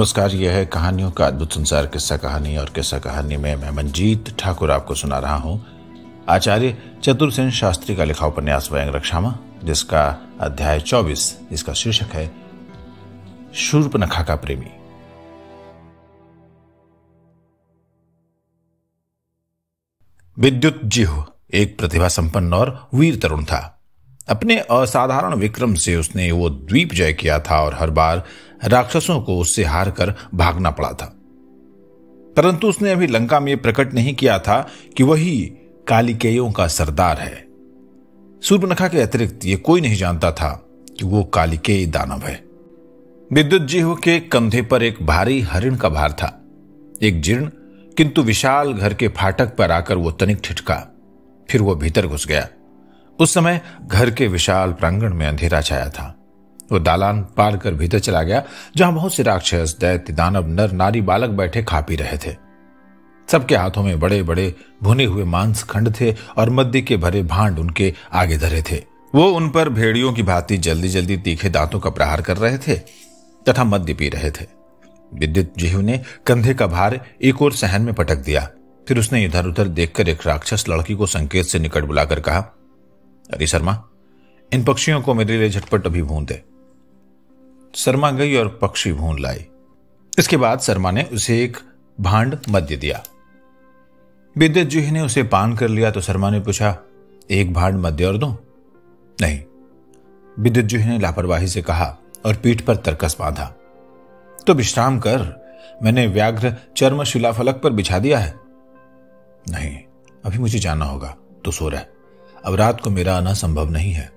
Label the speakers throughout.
Speaker 1: नमस्कार, यह है कहानियों का अद्भुत संसार किस्सा कहानी। और किस्सा कहानी में मैं मंजीत ठाकुर आपको सुना रहा हूं आचार्य चतुरसेन शास्त्री का लिखा उपन्यास व्यंग रक्षामा, जिसका अध्याय 24, जिसका शीर्षक है शूर्पणखा का प्रेमी। विद्युतजिह्व एक प्रतिभा संपन्न और वीर तरुण था। अपने असाधारण विक्रम से उसने वो द्वीप जय किया था और हर बार राक्षसों को उससे हार कर भागना पड़ा था। परंतु उसने अभी लंका में प्रकट नहीं किया था कि वही कालिकेयों का सरदार है। शूर्पणखा के अतिरिक्त ये कोई नहीं जानता था कि वो कालिकेय दानव है। विद्युतजिह्व के कंधे पर एक भारी हरिण का भार था। एक जीर्ण किंतु विशाल घर के फाटक पर आकर वो तनिक ठिठका, फिर वो भीतर घुस गया। उस समय घर के विशाल प्रांगण में अंधेरा छाया था। वो दालान पार कर भीतर चला गया, जहां बहुत से राक्षस, दैत्य, दानव, नर नारी, बालक बैठे खा पी रहे थे। सबके हाथों में बड़े बड़े भुने हुए मांस खंड थे और मद्य के भरे भांड उनके आगे धरे थे। वो उन पर भेड़ियों की भांति जल्दी जल्दी तीखे दांतों का प्रहार कर रहे थे तथा मद्य पी रहे थे। विद्युतजिह्व ने कंधे का भार एक और सहन में पटक दिया। फिर उसने इधर उधर देखकर एक राक्षस लड़की को संकेत से निकट बुलाकर कहा, अरे शर्मा, इन पक्षियों को मेरे लिए झटपट अभी भून दे। शर्मा गई और पक्षी भून लाई। इसके बाद शर्मा ने उसे एक भांड मद्य दिया। विद्युतजिह्व ने उसे पान कर लिया तो शर्मा ने पूछा, एक भांड मद्य और दूं? नहीं, विद्युतजिह्व ने लापरवाही से कहा और पीठ पर तरकस बांधा। तो विश्राम कर, मैंने व्याघ्र चर्म शिलाफलक पर बिछा दिया है। नहीं, अभी मुझे जाना होगा, तो सो रह, अब रात को मेरा आना संभव नहीं है।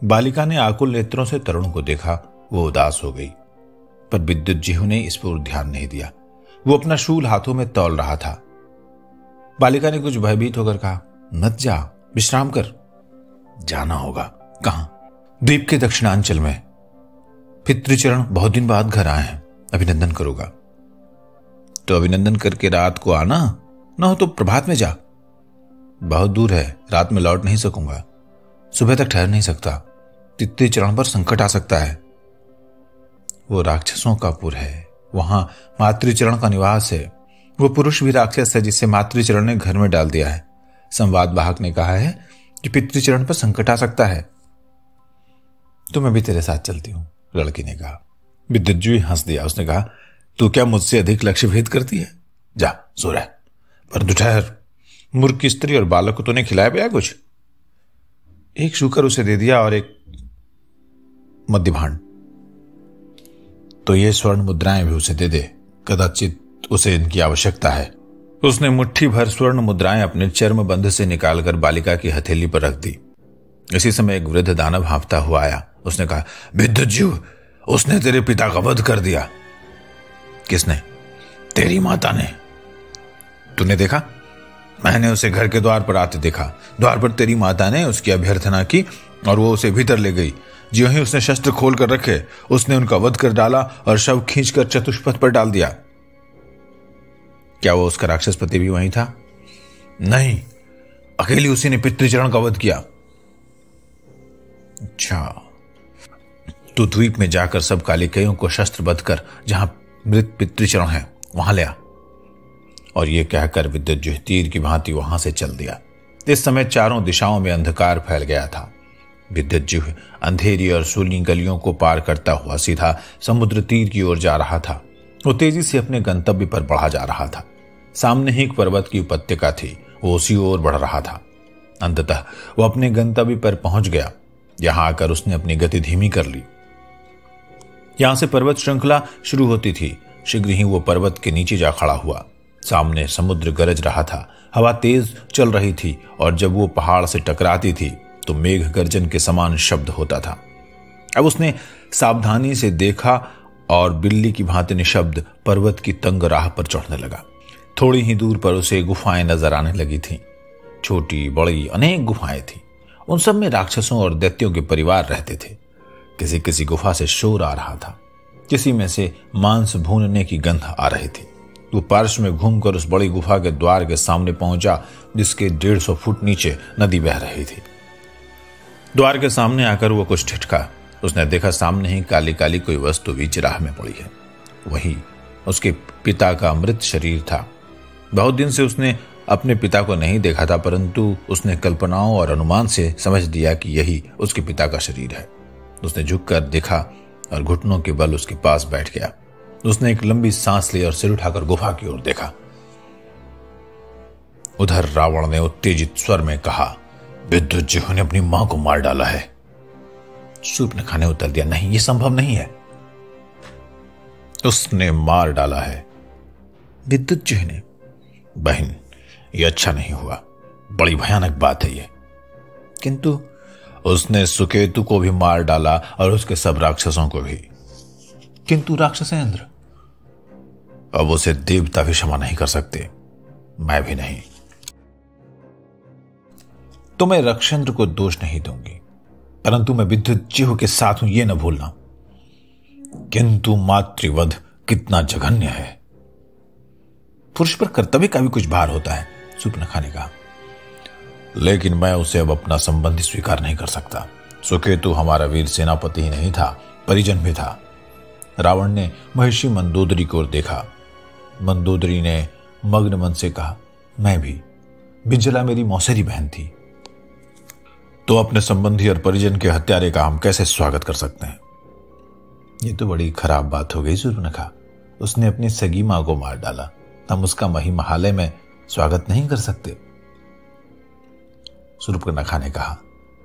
Speaker 1: बालिका ने आकुल नेत्रों से तरुण को देखा। वो उदास हो गई, पर विद्युतजिह्व ने इस पर ध्यान नहीं दिया। वो अपना शूल हाथों में तौल रहा था। बालिका ने कुछ भयभीत होकर कहा, मत जा, विश्राम कर। जाना होगा? कहां? द्वीप के दक्षिणांचल में। पितृचरण बहुत दिन बाद घर आए हैं, अभिनंदन करूंगा। तो अभिनंदन करके रात को आना, ना हो तो प्रभात में जा। बहुत दूर है, रात में लौट नहीं सकूंगा, सुबह तक ठहर नहीं सकता, पितृचरण पर संकट आ सकता है। वो राक्षसों का पुर है, वहां मातृचरण का निवास है। वो पुरुष भी राक्षस है जिसे मातृचरण ने घर में डाल दिया है। संवाद वाहक ने कहा है कि पितृचरण पर संकट आ सकता है। तो मैं भी तेरे साथ चलती हूं, लड़की ने कहा। विद्युतजिह्व हंस दिया। उसने कहा, तू क्या मुझसे अधिक लक्ष्य भेद करती है? जा, सो रह, परंतु ठहर, मूर्ख की स्त्री और बालक को तूने खिलाया पिया कुछ? एक शूकर उसे दे दिया और एक मद्य भांड। तो ये स्वर्ण मुद्राएं भी उसे दे दे, कदाचित उसे इनकी आवश्यकता है। उसने मुट्ठी भर स्वर्ण मुद्राएं अपने चर्म बंध से निकालकर बालिका की हथेली पर रख दी। इसी समय एक वृद्ध दानव हाँफता हुआ आया। उसने कहा, विद्युतजिह्व, उसने तेरे पिता का वध कर दिया। किसने? तेरी माता ने। तूने देखा? मैंने उसे घर के द्वार पर आते देखा। द्वार पर तेरी माता ने उसकी अभ्यर्थना की और वो उसे भीतर ले गई। ज्यों ही उसने शस्त्र खोल कर रखे, उसने उनका वध कर डाला और शव खींचकर चतुष्पथ पर डाल दिया। क्या वो उसका राक्षस पति भी वहीं था? नहीं, अकेली उसी ने पितृचरण का वध किया। अच्छा, तू द्वीप में जाकर सब कालिकेयों को शस्त्रबद्ध कर, जहां मृत पितृचरण है वहां ले आ। और यह कहकर विद्युतजिह्व तीर की भांति वहां से चल दिया। इस समय चारों दिशाओं में अंधकार फैल गया था। विद्युतजिह्व अंधेरी और सूनी गलियों को पार करता हुआ सीधा समुद्र तीर की ओर जा रहा था। वो तेजी से अपने गंतव्य पर बढ़ा जा रहा था। सामने ही एक पर्वत की उपत्यका थी, वो उसी ओर बढ़ रहा था। अंततः वो अपने गंतव्य पर पहुंच गया। यहां आकर उसने अपनी गति धीमी कर ली। यहां से पर्वत श्रृंखला शुरू होती थी। शीघ्र ही वो पर्वत के नीचे जा खड़ा हुआ। सामने समुद्र गरज रहा था, हवा तेज चल रही थी और जब वो पहाड़ से टकराती थी तो मेघ गर्जन के समान शब्द होता था। अब उसने सावधानी से देखा और बिल्ली की भांति निशब्द पर्वत की तंग राह पर चढ़ने लगा। थोड़ी ही दूर पर उसे गुफाएं नजर आने लगी थीं। छोटी बड़ी अनेक गुफाएं थीं। उन सब में राक्षसों और दैत्यों के परिवार रहते थे। किसी किसी गुफा से शोर आ रहा था, किसी में से मांस भूनने की गंध आ रही थी। वो पार्श्व में घूमकर उस बड़ी गुफा के द्वार के सामने पहुंचा, जिसके 150 फुट नीचे नदी बह रही थी। द्वार के सामने आकर वो कुछ ठिठका। उसने देखा सामने ही काली काली कोई वस्तु बीच राह में पड़ी है। वही उसके पिता का मृत शरीर था। बहुत दिन से उसने अपने पिता को नहीं देखा था, परंतु उसने कल्पनाओं और अनुमान से समझ दिया कि यही उसके पिता का शरीर है। उसने झुककर देखा और घुटनों के बल उसके पास बैठ गया। उसने एक लंबी सांस ली और सिर उठाकर गुफा की ओर देखा। उधर रावण ने उत्तेजित स्वर में कहा, विद्युतजिह्व ने अपनी मां को मार डाला है। शूर्पणखा ने उत्तर दिया, नहीं, यह संभव नहीं है। उसने मार डाला है। विद्युतजिह्व ने? बहन, यह अच्छा नहीं हुआ, बड़ी भयानक बात है यह। किंतु उसने सुकेतु को भी मार डाला और उसके सब राक्षसों को भी। किंतु राक्षसेंद्र? अब उसे देवता भी क्षमा नहीं कर सकते, मैं भी नहीं। तो मैं रक्षेंद्र को दोष नहीं दूंगी, परंतु मैं विद्युतजिह्व के साथ हूं, यह न भूलना। किंतु मातृवध कितना जघन्य है। पुरुष पर कर्तव्य का भी कुछ भार होता है, शूर्पणखा ने कहा। लेकिन मैं उसे अब अपना संबंधी स्वीकार नहीं कर सकता। सुकेतु हमारा वीर सेनापति ही नहीं था, परिजन भी था। रावण ने महिषी मंदोदरी की ओर देखा। मंदोदरी ने मग्न मन से कहा, मैं भी। बिंजला मेरी मौसेरी बहन थी। तो अपने संबंधी और परिजन के हत्यारे का हम कैसे स्वागत कर सकते हैं? ये तो बड़ी खराब बात हो गई शूर्पणखा। उसने अपनी सगी मां को मार डाला, हम उसका महिमहालय में स्वागत नहीं कर सकते। शूर्पणखा ने कहा,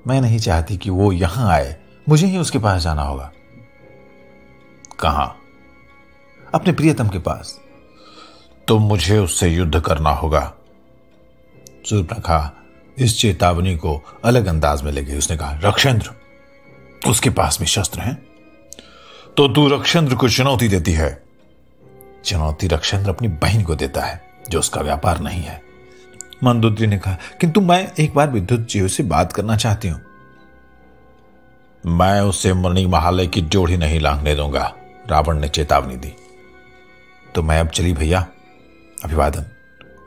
Speaker 1: मैं नहीं चाहती कि वो यहां आए, मुझे ही उसके पास जाना होगा। कहां? अपने प्रियतम के पास। तो मुझे उससे युद्ध करना होगा। शूर्पणखा इस चेतावनी को अलग अंदाज में ले गई। उसने कहा, रक्षेंद्र, उसके पास भी शस्त्र हैं, तो तू रक्षेंद्र को चुनौती देती है। चुनौती रक्षेंद्र अपनी बहन को देता है, जो उसका व्यापार नहीं है। मंदोदरी ने कहा, किंतु मैं एक बार विद्युतजिह्व से बात करना चाहती हूं। मैं उसे मणिमहालय की जोड़ी नहीं लांघने दूंगा, रावण ने चेतावनी दी। तो मैं अब चली भैया, अभिवादन।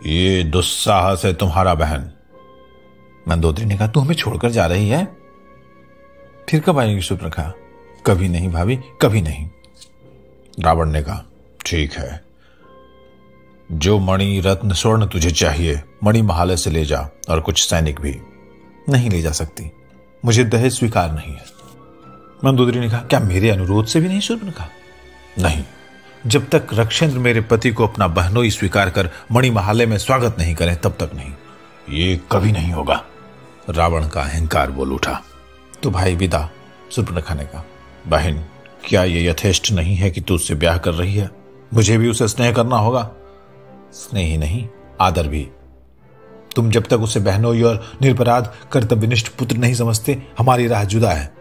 Speaker 1: ये दुस्साहस है तुम्हारा बहन। मंदोदरी ने कहा, तू हमें छोड़कर जा रही है? फिर कब आएगी शूर्पणखा? कभी नहीं भाभी, कभी नहीं। रावण ने कहा, ठीक है, जो मणि रत्न स्वर्ण तुझे चाहिए मणिमहालय से ले जा, और कुछ सैनिक भी। नहीं ले जा सकती, मुझे दहेज स्वीकार नहीं है। मंदोदरी ने कहा, क्या मेरे अनुरोध से भी नहीं शूर्पणखा? नहीं, जब तक रक्षेंद्र मेरे पति को अपना बहनोई स्वीकार कर मणिमहालय में स्वागत नहीं करें, तब तक नहीं। ये कभी नहीं होगा। रावण का अहंकार बोल उठा। तो भाई विदा, शूर्पणखा ने कहा। बहन, क्या यह यथेष्ट नहीं है कि तू उससे ब्याह कर रही है? मुझे भी उसे स्नेह करना होगा। स्नेह ही नहीं, आदर भी। तुम जब तक उसे बहनोई और निरपराध कर्तव्यनिष्ठ पुत्र नहीं समझते, हमारी राह जुदा है।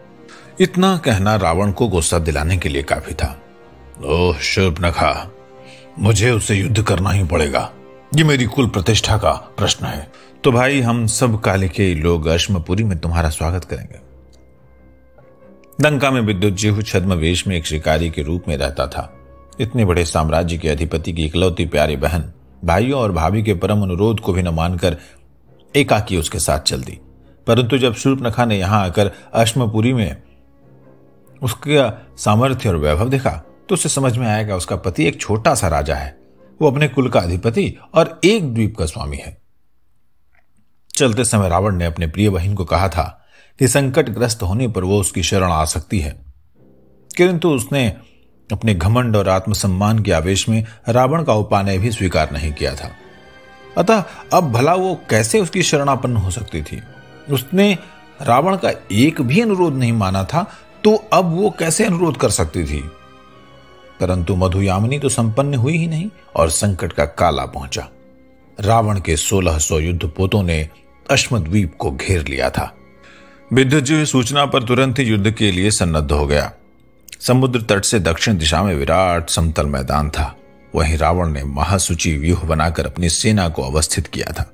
Speaker 1: इतना कहना रावण को गुस्सा दिलाने के लिए काफी था। ओह शूर्पणखा, मुझे उससे युद्ध करना ही पड़ेगा, ये मेरी कुल प्रतिष्ठा का प्रश्न है। तो भाई, हम सब कालिके लोग अश्मपुरी में तुम्हारा स्वागत करेंगे। लंका में विद्युतजिह्व छद्मवेश में एक शिकारी के रूप में रहता था। इतने बड़े साम्राज्य के अधिपति की इकलौती प्यारी बहन भाइयों और भाभी के परम अनुरोध को भी न मानकर एकाकी उसके साथ चल दी। परंतु जब शूर्पणखा ने यहां आकर अश्मपुरी में उसका सामर्थ्य और वैभव देखा, तो उसे समझ में आएगा उसका पति एक छोटा सा राजा है। वो अपने कुल का अधिपति और एक द्वीप का स्वामी है। चलते समय रावण ने अपने प्रिय बहन को कहा था कि संकटग्रस्त होने पर वो उसकी शरण आ सकती है, किंतु उसने अपने घमंड और आत्मसम्मान के आवेश में रावण का उपाय भी स्वीकार नहीं किया था। अतः अब भला वो कैसे उसकी शरणापन्न हो सकती थी? उसने रावण का एक भी अनुरोध नहीं माना था, तो अब वो कैसे अनुरोध कर सकती थी? परंतु मधुयामिनी तो संपन्न हुई ही नहीं और संकट का काला पहुंचा। रावण के 1600 युद्धपोतों ने अश्मद्वीप को घेर लिया था। विद्युतजिह्व सूचना पर तुरंत ही युद्ध के लिए सन्नद्ध हो गया। समुद्र तट से दक्षिण दिशा में विराट समतल मैदान था। वहीं रावण ने महासुचि व्यूह बनाकर अपनी सेना को अवस्थित किया था।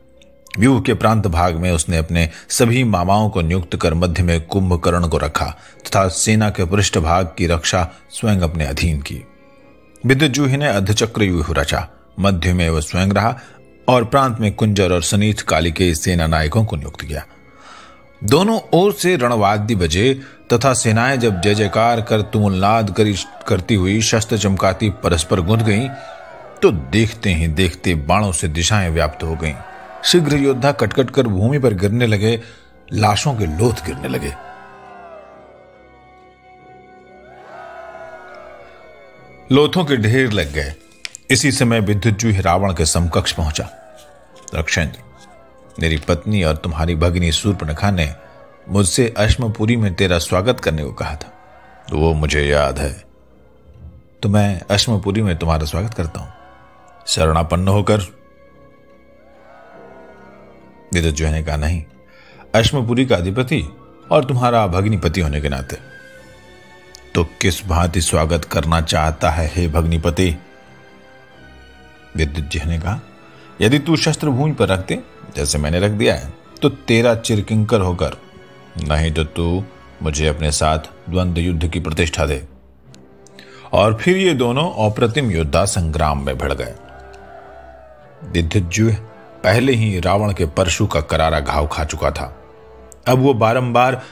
Speaker 1: व्यूह के प्रांत भाग में उसने अपने सभी मामाओं को नियुक्त कर मध्य में कुंभकर्ण को रखा तथा सेना के पृष्ठ भाग की रक्षा स्वयं अपने अधीन की। विद्युतजिह्व ने अर्धचक्र व्यूह रचा, मध्य में वह स्वयं रहा और प्रांत में कुंजर और सनीत कालिके सेना नायकों को नियुक्त किया। दोनों ओर से रणवाद्य बजे तथा सेनाएं जब जय जयकार कर तुमुलनाद करती हुई शस्त्र चमकाती परस्पर गुंथ गईं, तो देखते ही देखते बाणों से दिशाएं व्याप्त हो गईं। शीघ्र योद्धा कटकट कर भूमि पर गिरने लगे, लाशों के लोथ गिरने लगे। लोथों के ढेर लग गए। इसी समय विद्युज्जु रावण के समकक्ष पहुंचा। रक्षेंद्र, मेरी पत्नी और तुम्हारी भगिनी शूर्पणखा ने मुझसे अश्मपुरी में तेरा स्वागत करने को कहा था, तो वो मुझे याद है, तो मैं अश्मपुरी में तुम्हारा स्वागत करता हूं शरणापन्न होकर। विद्युज्जु ने कहा, नहीं, अश्मपुरी का अधिपति और तुम्हारा भग्निपति होने के नाते। तो किस भांति स्वागत करना चाहता है हे भग्निपति? विद्युज्जु ने कहा, यदि तू शस्त्र भूमि पर रख दे जैसे मैंने रख दिया है तो तेरा चिरकिंकर होकर, नहीं तो तू मुझे अपने साथ द्वंद्व युद्ध की प्रतिष्ठा दे। और फिर ये दोनों अप्रतिम योद्धा संग्राम में भिड़ गए। विद्युज्जु पहले ही रावण के परशु का करारा घाव खा चुका था। अब वो बारंबार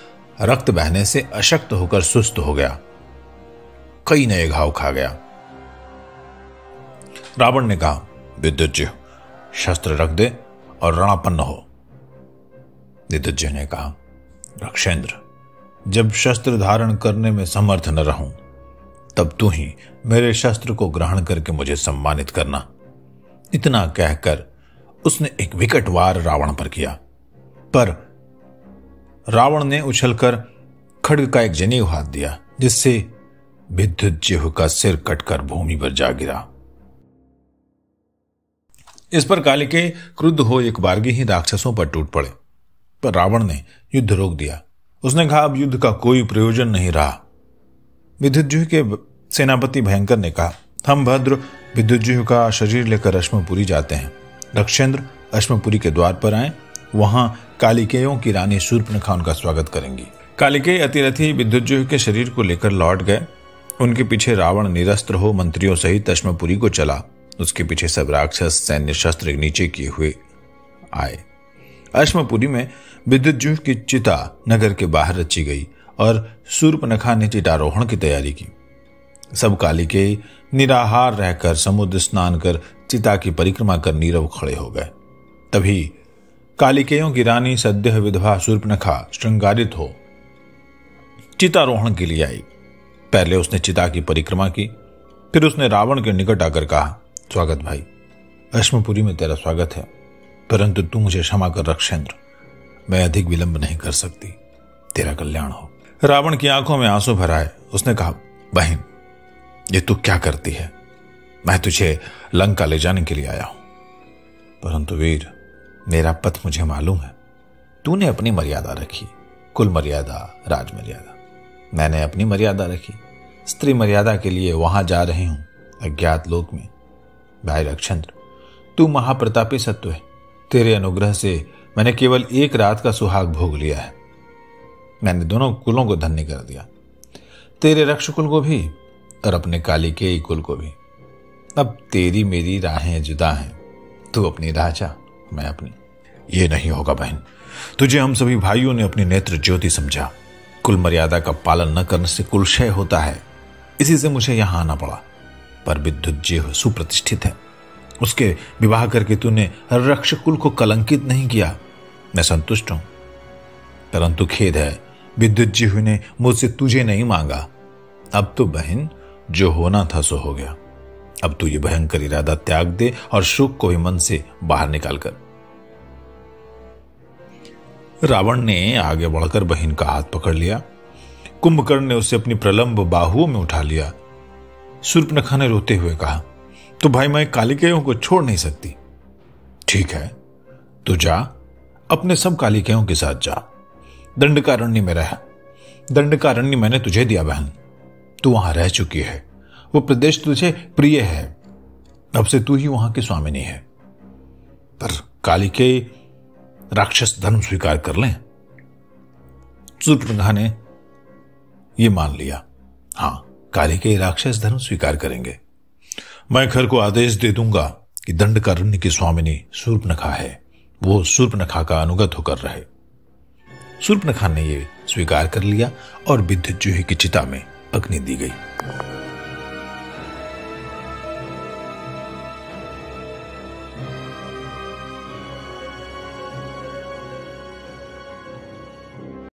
Speaker 1: रक्त बहने से अशक्त होकर सुस्त हो गया, कई नए घाव खा गया। रावण ने कहा, विद्युज्जु शस्त्र रख दे और रणापन्न हो। विद्युज्जु ने कहा, रक्षेंद्र, जब शस्त्र धारण करने में समर्थ न रहूं तब तू ही मेरे शस्त्र को ग्रहण करके मुझे सम्मानित करना। इतना कहकर उसने एक विकट वार रावण पर किया, पर रावण ने उछलकर खड्ग का एक जनेऊ हाथ दिया, जिससे विद्युज्जु का सिर कटकर भूमि पर जा गिरा। इस पर कालिकेय क्रुद्ध हो एक बारगी ही राक्षसों पर टूट पड़े, पर रावण ने युद्ध रोक दिया। उसने कहा, अब युद्ध का कोई प्रयोजन नहीं रहा। विद्युज्जु के सेनापति भयंकर ने कहा, हम भद्र विद्युज्जु का शरीर लेकर अश्मपुरी जाते हैं। रक्षेंद्र अश्मपुरी के द्वार पर आए, वहां कालिकेयों की रानी शूर्पणखा उनका स्वागत करेंगी। कालिकेय अतिरथी विद्युज्जु के शरीर को लेकर लौट गए। उनके पीछे रावण निरस्त्र हो मंत्रियों सहित अश्मपुरी को चला। उसके पीछे सब राक्षस सैन्य शस्त्र नीचे किए हुए आए। अश्मपुरी में विद्युज्जु की चिता नगर के बाहर रची गई और शूर्पणखा ने चितारोहण की तैयारी की। सब कालिकेय निराहार रहकर समुद्र स्नान कर चिता की परिक्रमा कर नीरव खड़े हो गए। तभी कालिकेयों की रानी सद्य विधवा शूर्पणखा श्रृंगारित हो चितारोहण के लिए आई। पहले उसने चिता की परिक्रमा की, फिर उसने रावण के निकट आकर कहा, स्वागत भाई, अश्मपुरी में तेरा स्वागत है, परंतु तू मुझे क्षमा कर रक्षेंद्र, मैं अधिक विलंब नहीं कर सकती, तेरा कल्याण हो। रावण की आंखों में आंसू भर आए। उसने कहा, बहन, ये तू क्या करती है? मैं तुझे लंका ले जाने के लिए आया हूं, परंतु वीर, मेरा पथ मुझे मालूम है। तूने अपनी मर्यादा रखी, कुल मर्यादा, राज मर्यादा। मैंने अपनी मर्यादा रखी, स्त्री मर्यादा के लिए वहां जा रही हूं अज्ञात लोक में। भाई रक्षेंद्र, तू महाप्रतापी सत्व है। तेरे अनुग्रह से मैंने केवल एक रात का सुहाग भोग लिया है। मैंने दोनों कुलों को धन्य कर दिया, तेरे रक्षकुल को भी और अपने कालिकेय कुल को भी। अब तेरी मेरी राहें जुदा हैं, तू अपनी राह जा, मैं अपनी। ये नहीं होगा बहन, तुझे हम सभी भाइयों ने अपनी नेत्र ज्योति समझा। कुल मर्यादा का पालन न करने से कुल क्षय होता है, इसी से मुझे यहां आना पड़ा। पर विद्युज्जु सुप्रतिष्ठित है, उसके विवाह करके तूने रक्षकुल को कलंकित नहीं किया, मैं संतुष्ट हूं। परंतु खेद है, विद्युज्जु ने मुझसे तुझे नहीं मांगा। अब तो बहन, जो होना था सो हो गया। अब तू ये भयंकर इरादा त्याग दे और शोक को भी मन से बाहर निकाल कर। रावण ने आगे बढ़कर बहन का हाथ पकड़ लिया। कुंभकर्ण ने उसे अपनी प्रलंब बाहुओं में उठा लिया। शूर्पणखा ने रोते हुए कहा, तो भाई, मैं कालिकेयों को छोड़ नहीं सकती। ठीक है, तो जा, अपने सब कालिकेयों के साथ जा, दंडकारण्य में रह। दंडकारण्य मैंने तुझे दिया बहन, तू वहां रह चुकी है, वो प्रदेश तुझे प्रिय है, अब से तू ही वहां की स्वामिनी है। पर कालिकेय राक्षस धर्म स्वीकार कर लें। शूर्पणखा ने यह मान लिया, हां, कालिकेय राक्षस धर्म स्वीकार करेंगे। मैं खर को आदेश दे दूंगा कि दंडकारण्य की स्वामिनी शूर्पणखा है, वो शूर्पणखा का अनुगत होकर रहे। शूर्पणखा ने यह स्वीकार कर लिया और विद्युत चूहे की चिता में अग्नि दी गई।